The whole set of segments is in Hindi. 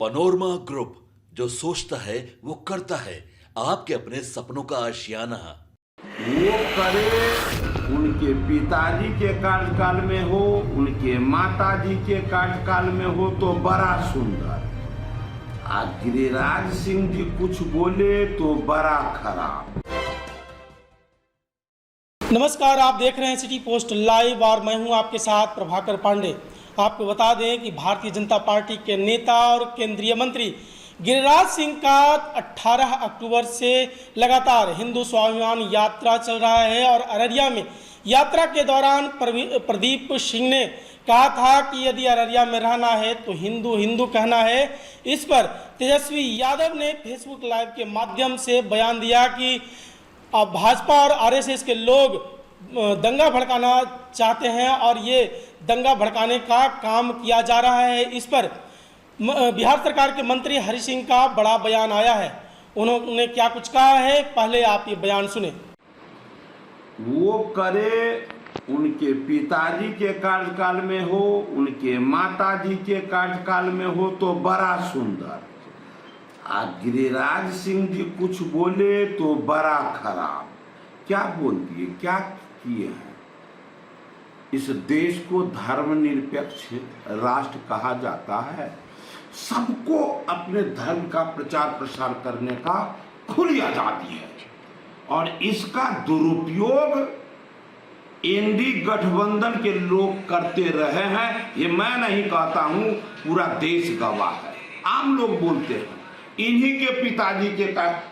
पनोरमा ग्रुप, जो सोचता है वो करता है। आपके अपने सपनों का आशियाना। वो करे उनके पिताजी के कार्यकाल में हो, उनके माताजी के कार्यकाल में हो तो बड़ा सुंदर। आज गिरिराज सिंह जी कुछ बोले तो बड़ा खराब। नमस्कार, आप देख रहे हैं सिटी पोस्ट लाइव और मैं हूं आपके साथ प्रभाकर पांडे। आपको बता दें कि भारतीय जनता पार्टी के नेता और केंद्रीय मंत्री गिरिराज सिंह का 18 अक्टूबर से लगातार हिंदू स्वाभिमान यात्रा चल रहा है और अररिया में यात्रा के दौरान प्रदीप सिंह ने कहा था कि यदि अररिया में रहना है तो हिंदू हिंदू कहना है। इस पर तेजस्वी यादव ने फेसबुक लाइव के माध्यम से बयान दिया कि अब भाजपा और आरएसएस के लोग दंगा भड़काना चाहते हैं और ये दंगा भड़काने का काम किया जा रहा है। इस पर बिहार सरकार के मंत्री हरि सिंह का बड़ा बयान आया है। उन्होंने क्या कुछ कहा है, पहले आप ये बयान सुने। वो करे उनके पिताजी के कार्यकाल में हो, उनके माताजी के कार्यकाल में हो तो बड़ा सुंदर। आज गिरिराज सिंह जी कुछ बोले तो बड़ा खराब। क्या बोल दिए, क्या किए हैं? इस देश को धर्मनिरपेक्ष राष्ट्र कहा जाता है। सबको अपने धर्म का प्रचार प्रसार करने का खुली आजादी है और इसका दुरुपयोग एनडी गठबंधन के लोग करते रहे हैं। ये मैं नहीं कहता हूं, पूरा देश गवाह है। आम लोग बोलते हैं इन्हीं के पिताजी के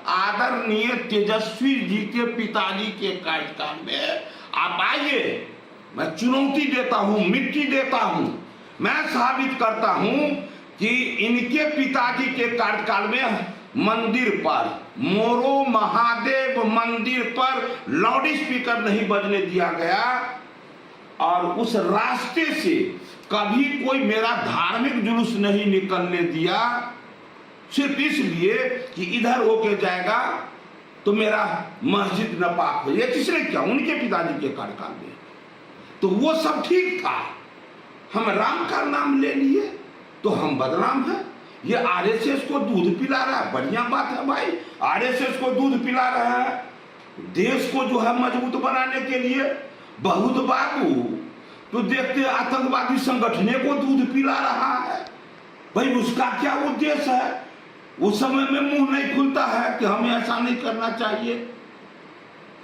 आदरणीय तेजस्वी जी के पिताजी के कार्यकाल में आप आइए, मैं चुनौती देता हूं, मिट्टी देता हूं, मैं साबित करता हूं कि इनके पिताजी के कार्यकाल में मंदिर पर, मोरो महादेव मंदिर पर लाउड स्पीकर नहीं बजने दिया गया और उस रास्ते से कभी कोई मेरा धार्मिक जुलूस नहीं निकलने दिया, सिर्फ इसलिए कि इधर होके जाएगा तो मेरा मस्जिद नापाक हो। ये किसने किया? उनके पिताजी के कार्यकाल में। तो वो सब ठीक था। हम राम का नाम ले लिए तो हम बदनाम हैं। ये आरएसएस को दूध पिला रहा है, बढ़िया बात है भाई। आरएसएस को दूध पिला रहा है, देश को जो है मजबूत बनाने के लिए। बहुत बाबू तो देखते आतंकवादी संगठने को दूध पिला रहा है भाई, उसका क्या उद्देश्य है? उस समय में मुंह नहीं खुलता है कि हमें ऐसा नहीं करना चाहिए,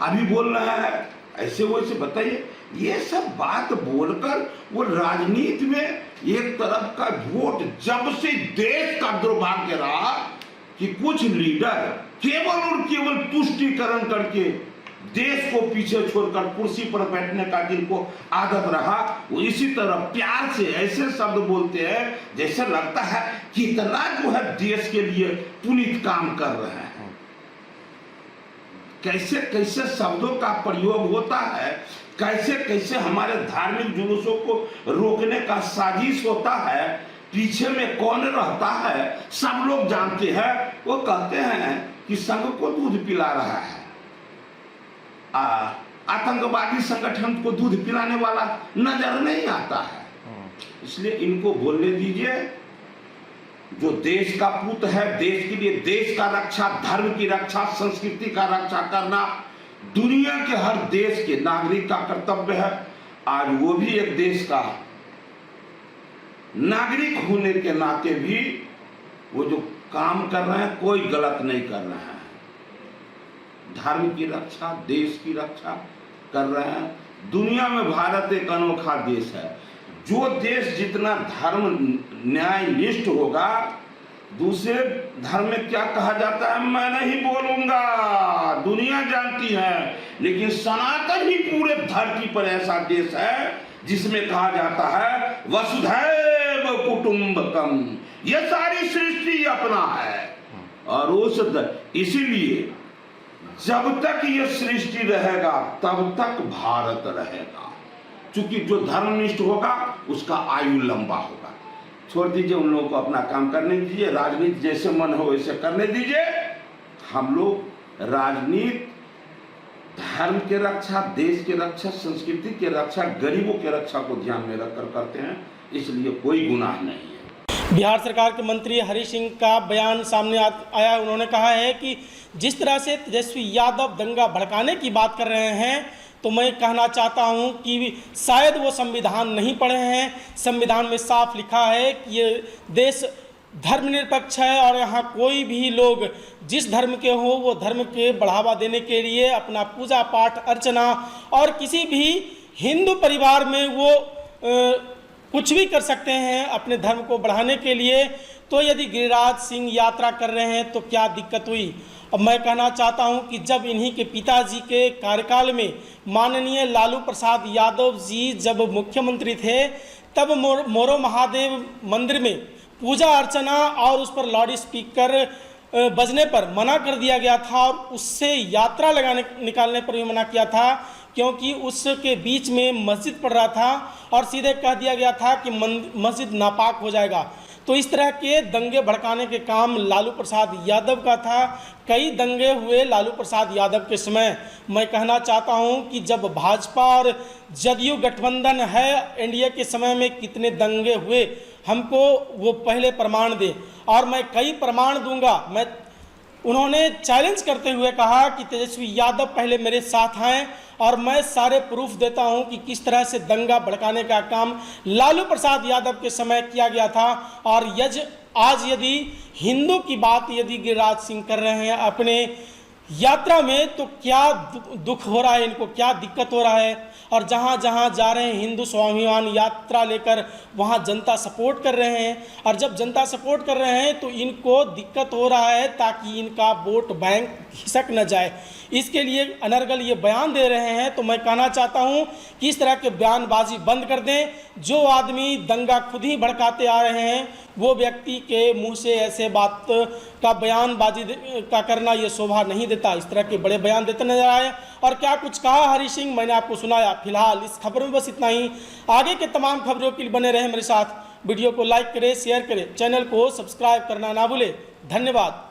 अभी बोल रहा है ऐसे वैसे। बताइए, ये सब बात बोलकर वो राजनीति में एक तरफ का वोट, जब से देश का दुर्भाग्य रहा कि कुछ लीडर केवल और केवल तुष्टीकरण करके देश को पीछे छोड़कर कुर्सी पर बैठने का जिनको आदत रहा, वो इसी तरह प्यार से ऐसे शब्द बोलते हैं जैसे लगता है कितना जो है देश के लिए पुनीत काम कर रहे हैं। कैसे कैसे शब्दों का प्रयोग होता है, कैसे कैसे हमारे धार्मिक जुलूसों को रोकने का साजिश होता है, पीछे में कौन रहता है सब लोग जानते हैं। वो कहते हैं कि संघ को दूध पिला रहा है, आतंकवादी संगठन को दूध पिलाने वाला नजर नहीं आता है। इसलिए इनको बोलने दीजिए। जो देश का पूत है, देश के लिए देश का रक्षा, धर्म की रक्षा, संस्कृति का रक्षा करना दुनिया के हर देश के नागरिक का कर्तव्य है। आज वो भी एक देश का नागरिक होने के नाते भी वो जो काम कर रहे हैं कोई गलत नहीं कर रहे हैं। धर्म की रक्षा, देश की रक्षा कर रहे हैं। दुनिया में भारत एक अनोखा देश है। जो देश जितना धर्म न्याय निष्ठ होगा, दूसरे धर्म में क्या कहा जाता है मैं नहीं बोलूंगा, दुनिया जानती है, लेकिन सनातन ही पूरे धरती पर ऐसा देश है जिसमें कहा जाता है वसुधैव कुटुंबकम, यह सारी सृष्टि अपना है। और उस इसीलिए जब तक ये सृष्टि रहेगा तब तक भारत रहेगा, क्योंकि जो धर्मनिष्ठ होगा उसका आयु लंबा होगा। छोड़ दीजिए, उन लोगों को अपना काम करने दीजिए, राजनीति जैसे मन हो वैसे करने दीजिए। हम लोग राजनीति धर्म के रक्षा, देश के रक्षा, संस्कृति के रक्षा, गरीबों के रक्षा को ध्यान में रखकर करते हैं, इसलिए कोई गुनाह नहीं है। बिहार सरकार के मंत्री हरीश सिंह का बयान सामने आया। उन्होंने कहा है कि जिस तरह से तेजस्वी यादव दंगा भड़काने की बात कर रहे हैं, तो मैं कहना चाहता हूं कि शायद वो संविधान नहीं पढ़े हैं। संविधान में साफ लिखा है कि ये देश धर्मनिरपेक्ष है और यहाँ कोई भी लोग जिस धर्म के हो वो धर्म के बढ़ावा देने के लिए अपना पूजा पाठ अर्चना और किसी भी हिंदू परिवार में वो कुछ भी कर सकते हैं अपने धर्म को बढ़ाने के लिए। तो यदि गिरिराज सिंह यात्रा कर रहे हैं तो क्या दिक्कत हुई। अब मैं कहना चाहता हूं कि जब इन्हीं के पिताजी के कार्यकाल में माननीय लालू प्रसाद यादव जी जब मुख्यमंत्री थे, तब मोरो महादेव मंदिर में पूजा अर्चना और उस पर लाउड स्पीकर बजने पर मना कर दिया गया था और उससे यात्रा निकालने पर भी मना किया था, क्योंकि उसके बीच में मस्जिद पड़ रहा था और सीधे कह दिया गया था कि मस्जिद नापाक हो जाएगा। तो इस तरह के दंगे भड़काने के काम लालू प्रसाद यादव का था। कई दंगे हुए लालू प्रसाद यादव के समय। मैं कहना चाहता हूं कि जब भाजपा और जदयू गठबंधन है, एनडीए के समय में कितने दंगे हुए, हमको वो पहले प्रमाण दे और मैं कई प्रमाण दूंगा। उन्होंने चैलेंज करते हुए कहा कि तेजस्वी यादव पहले मेरे साथ आएं और मैं सारे प्रूफ देता हूं कि किस तरह से दंगा भड़काने का काम लालू प्रसाद यादव के समय किया गया था। और आज यदि हिंदू की बात यदि गिरिराज सिंह कर रहे हैं अपने यात्रा में, तो क्या दुख हो रहा है, इनको क्या दिक्कत हो रहा है। और जहाँ जहाँ जा रहे हैं हिंदू स्वाभिमान यात्रा लेकर, वहाँ जनता सपोर्ट कर रहे हैं और जब जनता सपोर्ट कर रहे हैं तो इनको दिक्कत हो रहा है ताकि इनका वोट बैंक खिसक न जाए। इसके लिए अनर्गल ये बयान दे रहे हैं। तो मैं कहना चाहता हूँ कि इस तरह के बयानबाजी बंद कर दें। जो आदमी दंगा खुद ही भड़काते आ रहे हैं, वो व्यक्ति के मुंह से ऐसे बात का बयानबाजी का करना ये शोभा नहीं देता। इस तरह के बड़े बयान देते नजर आए। और क्या कुछ कहा हरीश सिंह, मैंने आपको सुनाया। फिलहाल इस खबर में बस इतना ही। आगे के तमाम खबरों के लिए बने रहें मेरे साथ। वीडियो को लाइक करें, शेयर करें, चैनल को सब्सक्राइब करना ना भूलें। धन्यवाद।